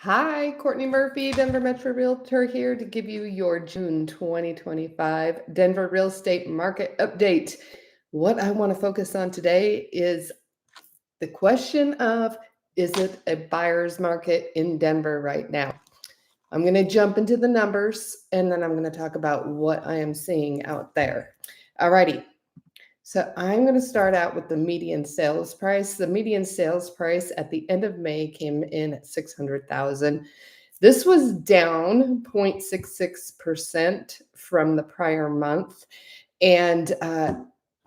Hi, Courtney Murphy, Denver Metro Realtor here to give you your June 2025 Denver real estate market update. What I want to focus on today is the question of, is it a buyer's market in Denver right now? I'm going to jump into the numbers and then I'm going to talk about what I am seeing out there. Alrighty. So I'm going to start out with the median sales price. The median sales price at the end of May came in at 600,000. This was down 0.66% from the prior month and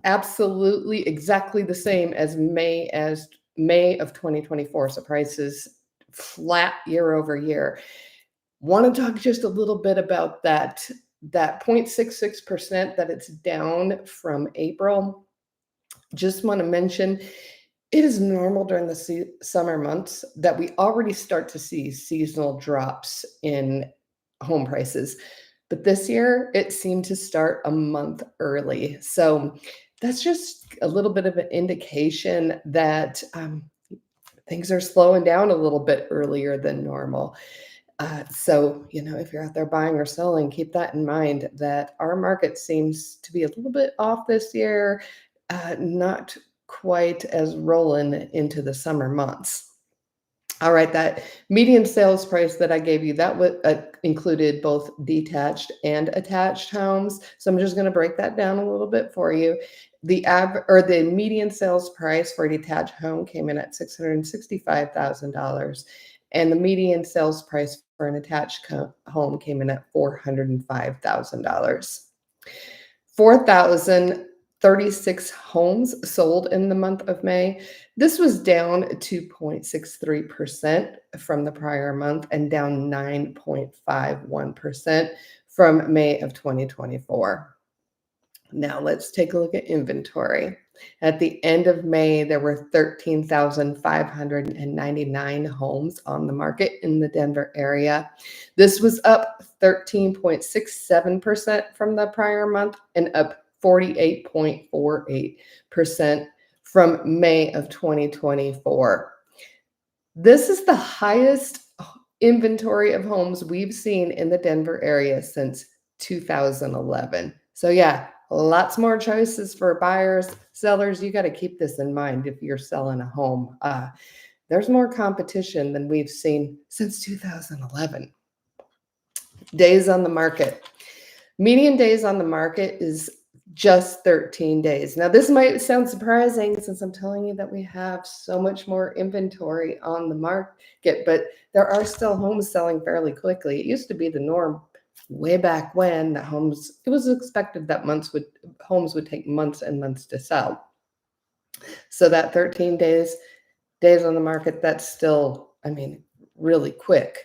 absolutely exactly the same as May of 2024. So prices flat year over year. Want to talk just a little bit about that 0.66% that it's down from April. Just want to mention it is normal during the summer months that we already start to see seasonal drops in home prices. But this year, it seemed to start a month early. So that's just a little bit of an indication that things are slowing down a little bit earlier than normal. So, if you're out there buying or selling, keep that in mind that our market seems to be a little bit off this year, not quite as rolling into the summer months. All right, that median sales price that I gave you, that included both detached and attached homes. So I'm just going to break that down a little bit for you. The median sales price for a detached home came in at $665,000, and the median sales price for an attached home came in at $405,000. 4,036 homes sold in the month of May. This was down 2.63% from the prior month and down 9.51% from May of 2024. Now let's take a look at inventory. At the end of May, there were 13,599 homes on the market in the Denver area. This was up 13.67% from the prior month and up 48.48% from May of 2024. This is the highest inventory of homes we've seen in the Denver area since 2011. So yeah, lots more choices for buyers, sellers. You got to keep this in mind if you're selling a home. There's more competition than we've seen since 2011. Days on the market. Median days on the market is just 13 days. Now, this might sound surprising since I'm telling you that we have so much more inventory on the market, but there are still homes selling fairly quickly. It used to be the norm way back when it was expected that homes would take months and months to sell. So that 13 days on the market, that's still, really quick.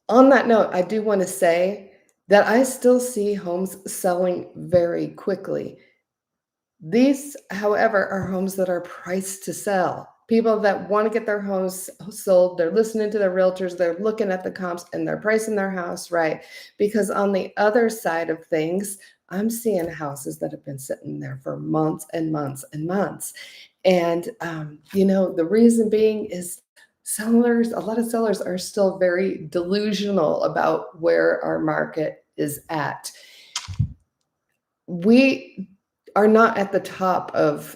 On that note, I do want to say that I still see homes selling very quickly. These, however, are homes that are priced to sell. People that want to get their homes sold, they're listening to their realtors, they're looking at the comps, and they're pricing their house right. Because on the other side of things, I'm seeing houses that have been sitting there for months and months and months. And, the reason being is a lot of sellers are still very delusional about where our market is at. We are not at the top of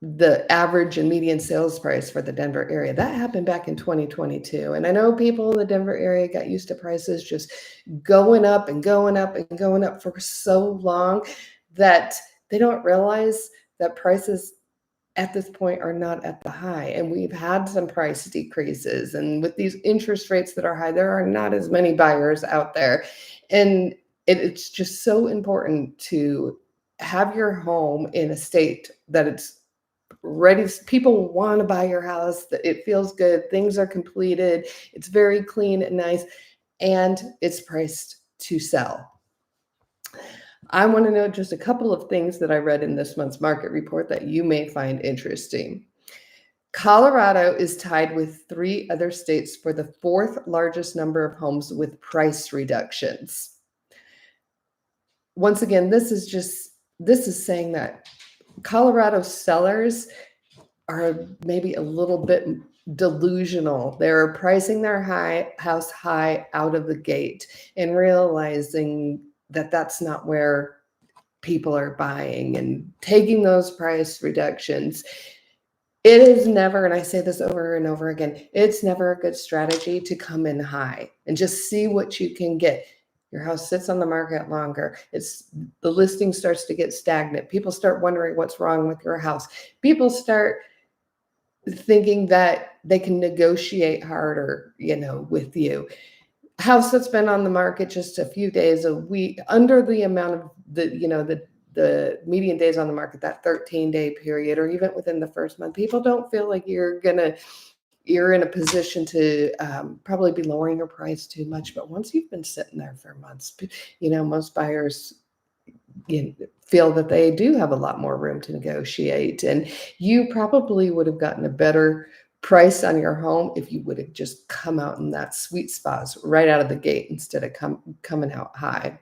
the average and median sales price for the Denver area. That happened back in 2022. And I know people in the Denver area got used to prices just going up and going up and going up for so long that they don't realize that prices at this point are not at the high. And we've had some price decreases. And with these interest rates that are high, there are not as many buyers out there. And it's just so important to have your home in a state that it's ready. People want to buy your house, that it feels good, things are completed, it's very clean and nice, and it's priced to sell. I want to know just a couple of things that I read in this month's market report that you may find interesting. Colorado is tied with 3 other states for the 4th largest number of homes with price reductions. Once again, this is saying that Colorado sellers are maybe a little bit delusional. They're pricing their house high out of the gate and realizing that that's not where people are buying and taking those price reductions. It is never, and I say this over and over again, it's never a good strategy to come in high and just see what you can get. Your house sits on the market longer. The listing starts to get stagnant. People start wondering what's wrong with your house. People start thinking that they can negotiate harder, with you. House that's been on the market just a few days a week, under the amount of the median days on the market, that 13-day period, or even within the first month, people don't feel like you're in a position to probably be lowering your price too much. But once you've been sitting there for months, most buyers feel that they do have a lot more room to negotiate, and you probably would have gotten a better price on your home if you would have just come out in that sweet spot right out of the gate instead of coming out high.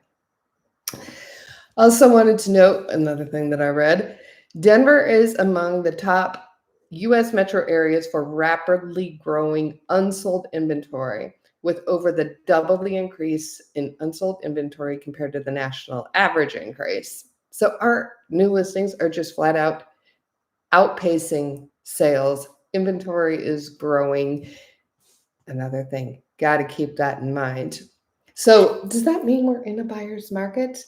Also wanted to note another thing that I read. Denver is among the top U.S. metro areas for rapidly growing unsold inventory, with over the double the increase in unsold inventory compared to the national average increase. So our new listings are just flat out outpacing sales. Inventory is growing. Another thing, got to keep that in mind. So does that mean we're in a buyer's market?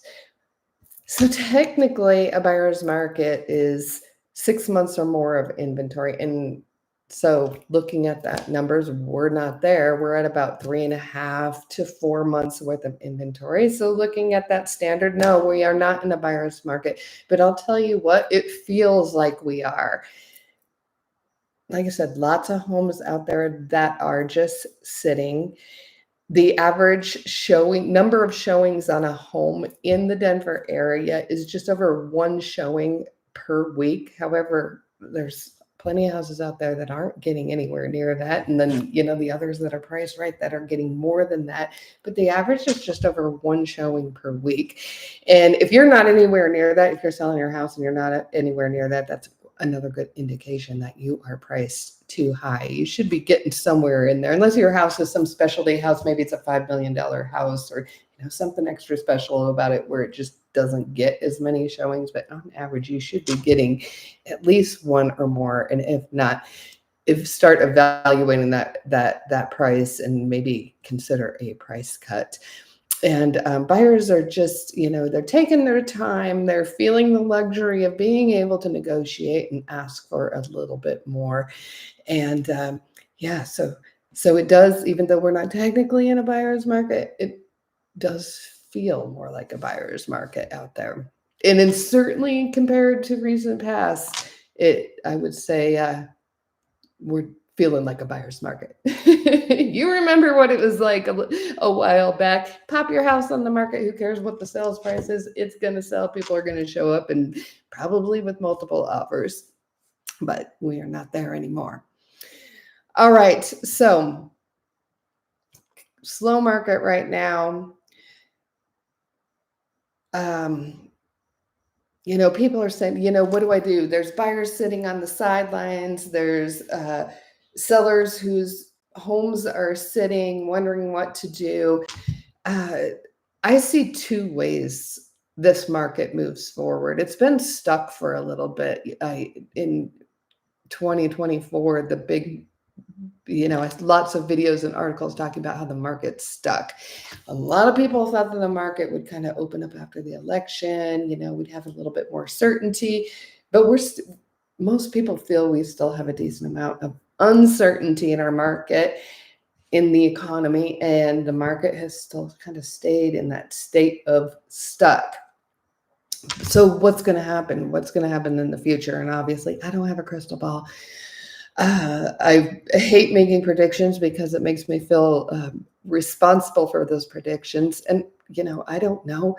So technically, a buyer's market is 6 months or more of inventory. And so looking at that numbers, we're not there. We're at about 3.5 to 4 months worth of inventory. So looking at that standard, no, we are not in a buyer's market. But I'll tell you what, it feels like we are. Like I said, lots of homes out there that are just sitting. The average number of showings on a home in the Denver area is just over 1 showing per week. However, there's plenty of houses out there that aren't getting anywhere near that. And then, the others that are priced right that are getting more than that. But the average is just over 1 showing per week. And if you're not anywhere near that, if you're selling your house and you're not anywhere near that, that's another good indication that you are priced too high. You should be getting somewhere in there, unless your house is some specialty house. Maybe it's a $5 million house, or something extra special about it where it just doesn't get as many showings. But on average, you should be getting at least 1 or more. And if not, start evaluating that price and maybe consider a price cut. And buyers are just, they're taking their time. They're feeling the luxury of being able to negotiate and ask for a little bit more. And yeah, so it does, even though we're not technically in a buyer's market, it does feel more like a buyer's market out there. And then certainly compared to recent past, I would say we're feeling like a buyer's market. You remember what it was like a while back. Pop your house on the market. Who cares what the sales price is? It's going to sell. People are going to show up, and probably with multiple offers. But we are not there anymore. All right. So slow market right now. People are saying, what do I do? There's buyers sitting on the sidelines. There's sellers whose homes are sitting, wondering what to do. I see 2 ways this market moves forward. It's been stuck for a little bit. In 2024, the big, lots of videos and articles talking about how the market's stuck. A lot of people thought that the market would kind of open up after the election. We'd have a little bit more certainty, but most people feel we still have a decent amount of uncertainty in our market, in the economy, and the market has still kind of stayed in that state of stuck. So what's going to happen? What's going to happen in the future? And obviously, I don't have a crystal ball. I hate making predictions because it makes me feel responsible for those predictions. And, I don't know.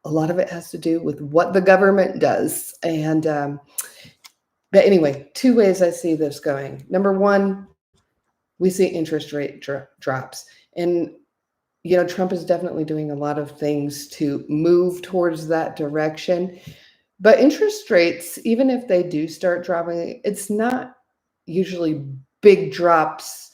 A lot of it has to do with what the government does. And, but anyway, 2 ways I see this going. Number 1, we see interest rate drops. And, Trump is definitely doing a lot of things to move towards that direction. But interest rates, even if they do start dropping, it's not usually big drops,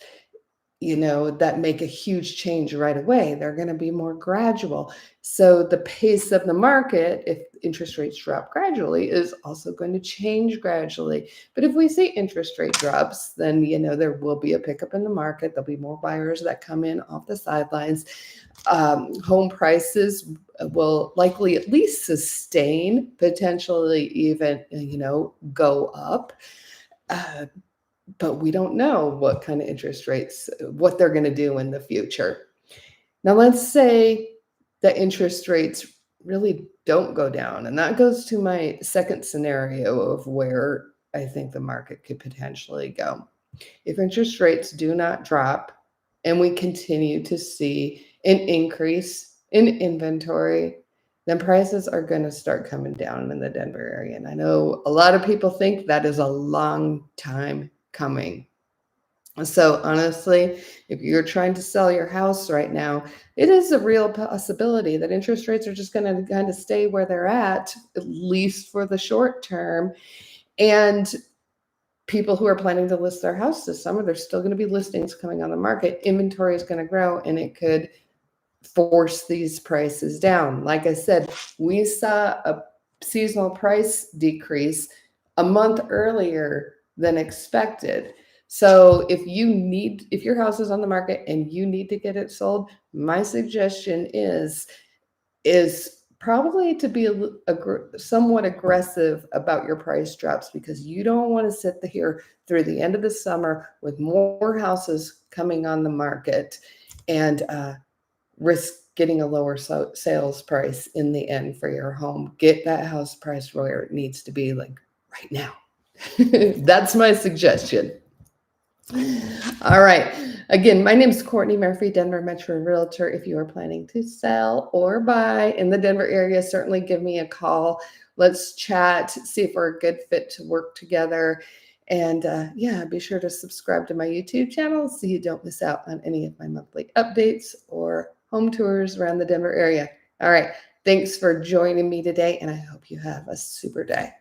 that make a huge change right away. They're going to be more gradual. So the pace of the market, if interest rates drop gradually, is also going to change gradually. But if we see interest rate drops, then, there will be a pickup in the market. There'll be more buyers that come in off the sidelines. Home prices will likely at least sustain, potentially even, go up. But we don't know what kind of interest rates, what they're going to do in the future. Now, let's say the interest rates really don't go down. And that goes to my second scenario of where I think the market could potentially go. If interest rates do not drop and we continue to see an increase in inventory, then prices are going to start coming down in the Denver area. And I know a lot of people think that is a long time coming. So honestly, if you're trying to sell your house right now, it is a real possibility that interest rates are just going to kind of stay where they're at least for the short term. And people who are planning to list their house this summer, there's still going to be listings coming on the market. Inventory is going to grow, and it could force these prices down. Like I said, we saw a seasonal price decrease a month earlier than expected. So if your house is on the market and you need to get it sold, my suggestion is probably to be somewhat aggressive about your price drops, because you don't want to sit here through the end of the summer with more houses coming on the market and risk getting a lower sales price in the end for your home. Get that house price where it needs to be, like right now. That's my suggestion. All right. Again, my name is Courtney Murphy, Denver Metro Realtor. If you are planning to sell or buy in the Denver area, certainly give me a call. Let's chat, see if we're a good fit to work together. And be sure to subscribe to my YouTube channel so you don't miss out on any of my monthly updates or home tours around the Denver area. All right. Thanks for joining me today, and I hope you have a super day.